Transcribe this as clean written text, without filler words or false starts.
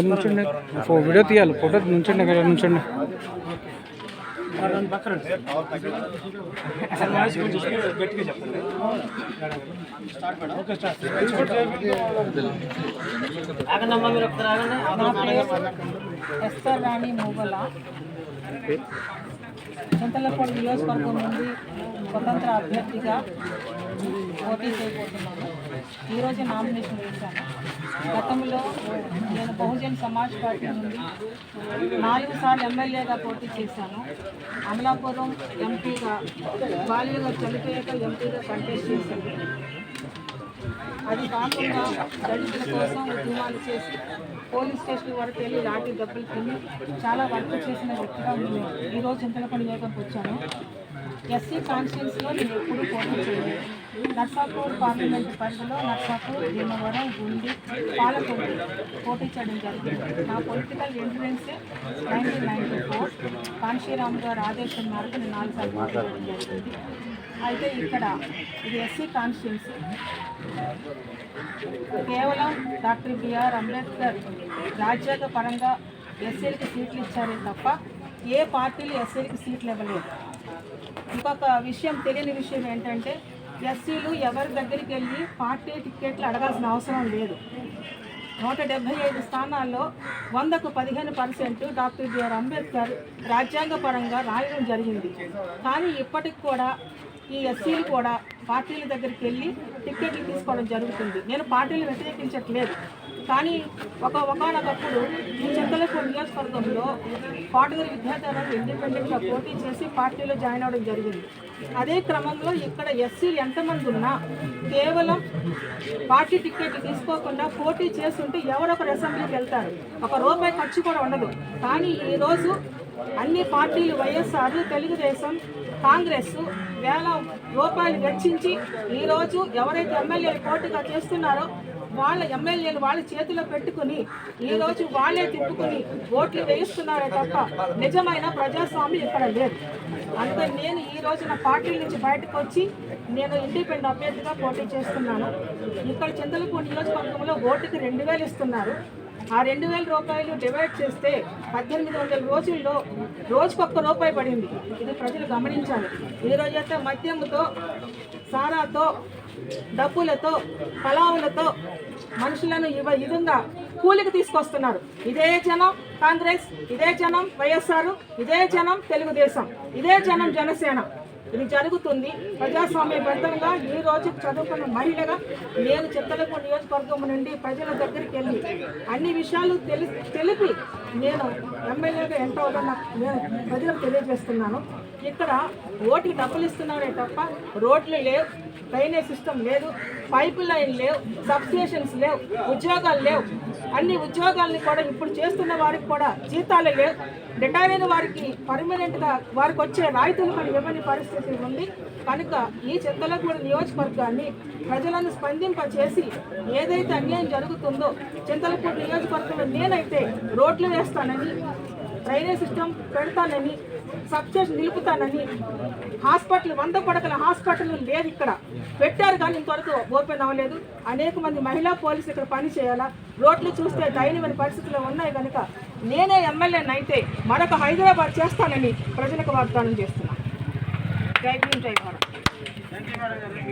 నుంచండి video తీయాలి, photo నుంచండి, అక్కడ నుంచండి. SR రాణి మూగల చింతలపూడి నియోజకవర్గం నుండి స్వతంత్ర అభ్యర్థిగా పోటీ చేయబోతున్నాను. ఈరోజు నామినేషన్ వేశాను. గతంలో నేను బహుజన్ సమాజ్ పార్టీ నుండి 4 సార్లు ఎమ్మెల్యేగా పోటీ చేశాను. అమలాపురం ఎంపీగా బాలిగా చనిపోయాక ఎంపీగా కంటెస్ట్ చేశాను. అది కాకుండా దళితుల కోసం ఉద్యమాలు చేసి పోలీస్ స్టేషన్ వరకు వెళ్ళి లాఠీ దెబ్బలు తిని చాలా వర్క్ చేసిన వ్యక్తిగా ఈరోజు చింతలపూడి నియోజకవర్గంకి వచ్చాను. ఎస్సీ కాన్స్టిట్యున్సీలో నేను ఎప్పుడూ పోటీ చేయలేదు. నర్సాపూర్ పార్లమెంటు పరిధిలో నర్సాపూర్, భీమవరం, గుండి, పాలకొండ పోటీ చేయడం జరిగింది. నా పొలిటికల్ ఎంట్రన్సే 1994 కాన్షీరామ్ గారు ఆదేశం మేరకు నేను 4 సార్లు పోటీ చేయడం జరిగింది. అయితే ఇక్కడ ఇది ఎస్సీ కాన్స్టిట్యున్సీ. కేవలం డాక్టర్ బిఆర్ అంబేద్కర్ రాజ్యాంగ పరంగా ఎస్సీలకి సీట్లు ఇచ్చారే తప్ప ఏ పార్టీలు ఎస్సీలకి సీట్లు ఇవ్వలేదు. ఇంకొక విషయం, తెలియని విషయం ఏంటంటే ఎస్సీలు ఎవరి దగ్గరికి వెళ్ళి పార్టీ టికెట్లు అడగాల్సిన అవసరం లేదు. 175 స్థానాల్లో 100కు 15% డాక్టర్ బిఆర్ అంబేద్కర్ రాజ్యాంగ పరంగా రాయడం జరిగింది. కానీ ఇప్పటికి కూడా ఈ ఎస్సీలు కూడా పార్టీల దగ్గరికి వెళ్ళి టికెట్లు తీసుకోవడం జరుగుతుంది. నేను పార్టీలు వ్యతిరేకించట్లేదు, కానీ ఒకనొకప్పుడు ఈ చింతలపూడి నియోజకవర్గంలో కోటగిరి విద్యార్థులు ఇండిపెండెంట్గా పోటీ చేసి పార్టీలో జాయిన్ అవ్వడం జరిగింది. అదే క్రమంలో ఇక్కడ ఎస్సీలు ఎంతమంది ఉన్నా కేవలం పార్టీ టికెట్లు తీసుకోకుండా పోటీ చేస్తుంటే ఎవరొకరు అసెంబ్లీకి వెళ్తారు, ₹1 ఖర్చు కూడా ఉండదు. కానీ ఈరోజు అన్ని పార్టీలు వైఎస్ఆర్, తెలుగుదేశం, కాంగ్రెస్ వేల రూపాయలు వెచ్చించి ఈరోజు ఎవరైతే ఎమ్మెల్యేలు పోటీగా చేస్తున్నారో వాళ్ళ ఎమ్మెల్యేలు వాళ్ళ చేతిలో పెట్టుకుని ఈరోజు వాళ్ళే తిప్పుకుని ఓట్లు వేయిస్తున్నారే తప్ప నిజమైన ప్రజాస్వామ్యం ఇక్కడ లేదు. అందుకని నేను ఈ రోజు నా పార్టీల నుంచి బయటకు వచ్చి నేను ఇండిపెండెంట్ అభ్యర్థిగా పోటీ చేస్తున్నాను. ఇక్కడ చింతలపూడి నియోజకవర్గంలో ఓటుకి 2000 ఇస్తున్నారు. ఆ 2000 రూపాయలు డివైడ్ చేస్తే 1800 రోజుల్లో రోజుకు ₹1 పడింది. ఇది ప్రజలు గమనించాలి. ఈరోజైతే మద్యంతో, సారాతో, డబ్బులతో, పలావులతో మనుషులను విధంగా కూలికి తీసుకొస్తున్నారు. ఇదే జనం కాంగ్రెస్, ఇదే జనం వైఎస్ఆర్, ఇదే జనం తెలుగుదేశం, ఇదే జనం జనసేన. ఇది జరుగుతుంది. ప్రజాస్వామ్యబద్ధంగా ఈ రోజు చదువుకున్న మహిళగా నేను చింతలపూడి నియోజకవర్గం నుండి ప్రజల దగ్గరికి వెళ్ళి అన్ని విషయాలు తెలిపి నేను ఎమ్మెల్యేగా ఎంటర్ అవుతున్న నేను ప్రజలకు తెలియజేస్తున్నాను. ఇక్కడ ఓటుకి డబ్బులు ఇస్తున్నారే తప్ప రోడ్లు లేవు, డ్రైనేజ్ సిస్టమ్ లేదు, పైపు లైన్ లేవు, సబ్స్టేషన్స్ లేవు, ఉద్యోగాలు లేవు. అన్ని ఉద్యోగాలని కూడా ఇప్పుడు చేస్తున్న వారికి కూడా జీతాలు లేవు. రిటైర్ అయిన వారికి పర్మనెంట్గా వారికి వచ్చే రాయితీలు కూడా ఇవ్వని పరిస్థితి ఉంది. కనుక ఈ చింతలపూడి నియోజకవర్గాన్ని ప్రజలను స్పందింపచేసి ఏదైతే అన్యాయం జరుగుతుందో చింతలపూడి నియోజకవర్గంలో నేనైతే రోడ్లు వేస్తానని, డ్రైనేజ్ సిస్టమ్ పెడతానని, సబ్స్టేషన్ నిలుపుతానని, హాస్పిటల్ 100 పడకల హాస్పిటల్ లేదు, ఇక్కడ పెట్టారు కానీ ఇంతవరకు ఓపెన్ అవ్వలేదు. అనేక మంది మహిళా పోలీసులు ఇక్కడ పని చేయాలా, రోడ్లు చూస్తే దయనీయమైన పరిస్థితులు ఉన్నాయి. కనుక నేనే ఎమ్మెల్యేనైతే మరొక హైదరాబాద్ చేస్తానని ప్రజలకు వాగ్దానం చేస్తున్నాను. జై భీమ్, జై భారత్.